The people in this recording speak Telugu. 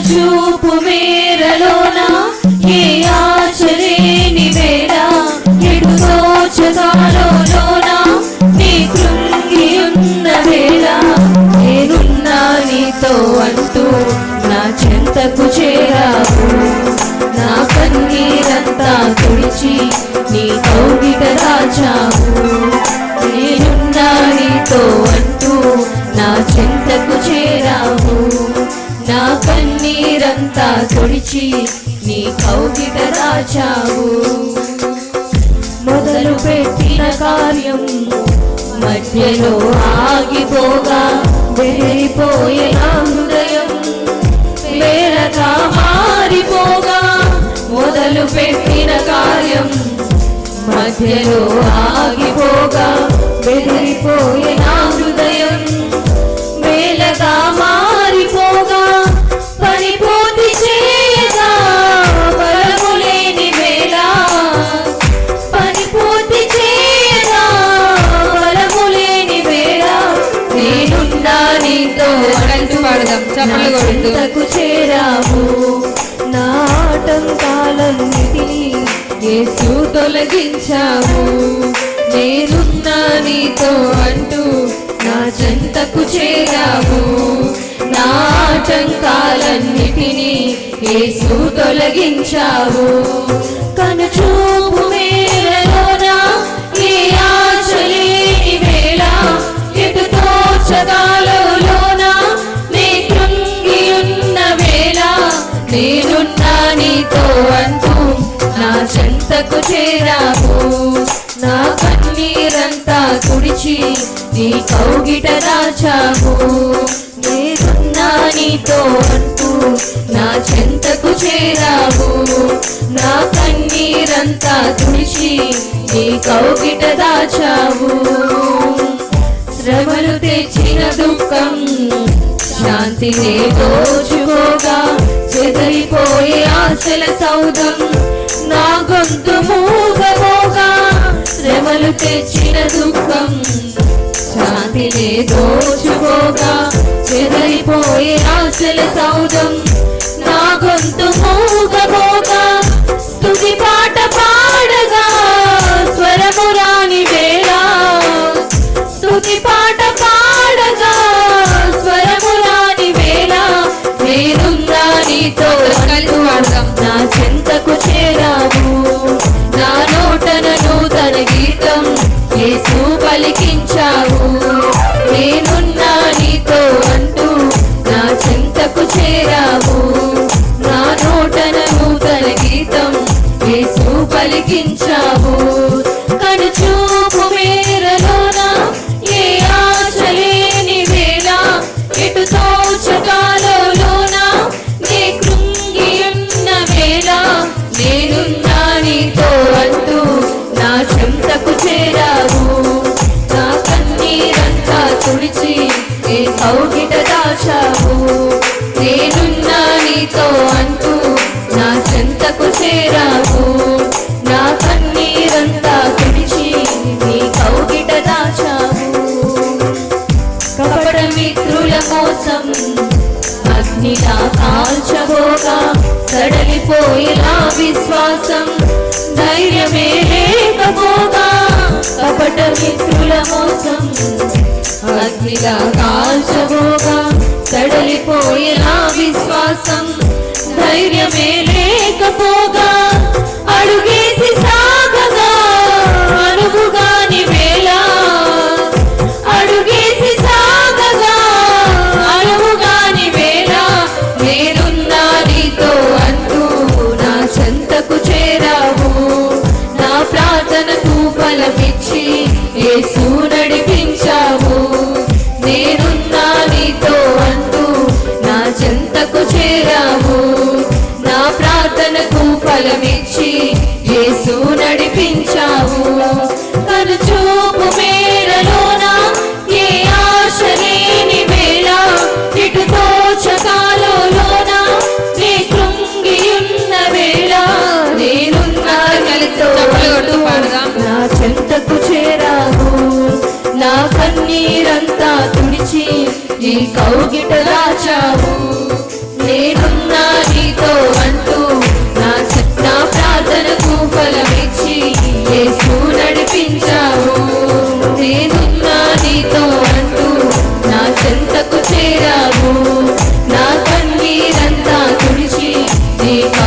కనుచూపు మేరలోన ఏ ఆచరేని వేళ ఎటు తోచగాలోన నీ కృంగి ఉన్న వేళ నేనున్నా నీతో అంటూ నా చెంతకు చేరావు నా కన్నీరంతా తుడిచి నీ కౌగిట దాచావు నేనున్నా నీతో అంటూ నా చెంతకు చేరావు నా కన్నీరంతా తుడిచి నీ కౌగిట దాచావు మొదలు పెట్టిన కార్యం మధ్యలో ఆగిపోగా వెళ్ళిపోయే నా హృదయం వేరగా మారిపోగా మొదలు పెట్టిన కార్యం మధ్యలో ఆగిపోగా వెళ్ళిపోయే నా హృదయం వేలగా మారిపోగా పని పూర్తి చేయగా బలము లేని వేళ పని పూర్తి చేయగా బలము లేని వేళ నేనున్నా నీతో కలిసి పాడదాం చప్పట్లు కొడుతూ చేరావు నా ఆటంకాలన్నిటినీ యేసు తొలగించావు నేనున్నా నీతో అంటూ నా చెంతకు చేరావు నా ఆటంకాలన్నిటినీ యేసు తొలగించావు కనుచూపు మేరలోన ఏ ఆచలేని వేళ ఎటు తోచగాలోన నీ కృంగి ఉన్న వేళ నేనున్నా నీతో అంటూ నా చెంతకు చేరావు నా కన్నీరంతా తుడిచి నీ కౌగిట దాచావు నేనున్నా నీతో అంటూ నా చెంతకు చేరావు నా కన్నీరంతా తుడిచి నీ కౌగిట దాచావు శ్రమలు తెచ్చిన దుఃఖం శాంతినే దోచుకోగా చెదరిపోయే ఆశల సౌధం నా గొంతు మూగపోగా శ్రమలు తెచ్చిన దుఃఖం శాంతినే దోచుకోగా చెదరిపోయే ఆశల సౌధం నా గొంతు మూగపోగా స్తుతి పాట పాడగా స్వరము రాని వేళ స్తుతి పాట పాడగా స్వరము రాని వేళ నేనున్నా నీతో కలిసి పాడదాం నా చెంతకు చేరావు నా నోటన నూతన గీతం యేసు పలికించావు నేనున్నా నీతో అంటూ నా చెంతకు చేరావు నా నోటన నూతన గీతం యేసు పలికించావు కనుచూపు మేరలోన ఏ ఆచలేని వేళ ఎటు తోచగాలోన నీ కృంగి ఉన్న వేళ నేనున్నా నీతో అంటూ నా చెంతకు చేరావు నా కన్నీరంతా తుడిచి నీ కౌగిట దాచావు నేనున్నా నీతో అంటూ నా చెంతకు చేరావు నా కన్నీరంతా తుడిచి నీ కౌగిట దాచావు కపట మిత్రుల కోసం అగ్నిలా కాల్చబోగా సడలిపోయేలా విశ్వాసం ధైర్యమే లేకపోగా కపట మిత్రుల మోసం అగ్నిలా కాల్చబోగా సడలిపోయేలా విశ్వాసం ధైర్యమే లేకపోగా అడుగేసి సాగగా అనుగుగాని వేళ అడుగేసి సాగగా అనుగుగాని వేళ నేనున్నా నీతో అంటూ నా చెంతకు చేరావు నా ప్రార్థనకు ఫలమిచ్చి యేసు నడిపించావు నేనున్నా నీతో అంటూ నా చెంతకు కాపాడావు